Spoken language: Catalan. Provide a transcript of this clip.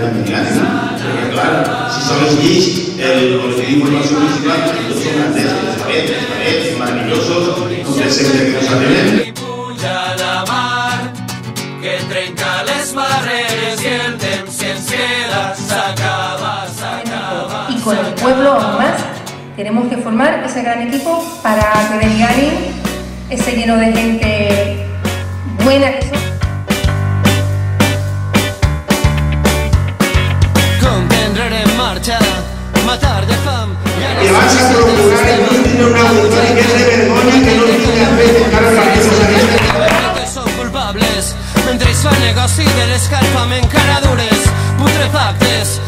de millonaris. Perquè, clar, si sols lleix el que diu la sol·licitud, tots són grandets, els maravillosos, com per sempre que nos atenen. Puja la mar, que trenca les barreres y el temps que ens queda s'acaba. Y con el pueblo aún más, tenemos que formar ese gran equipo para que Benigani, ese lleno de gente buena que son. Comprendre en marcha, matar de fam. Que vas a procurar el tindre un auditori que és de vergonya que no tingui a fer encara per aquests anys. Que són culpables, mentre es fa negoci de l'escarpament, caradures, putrefactes.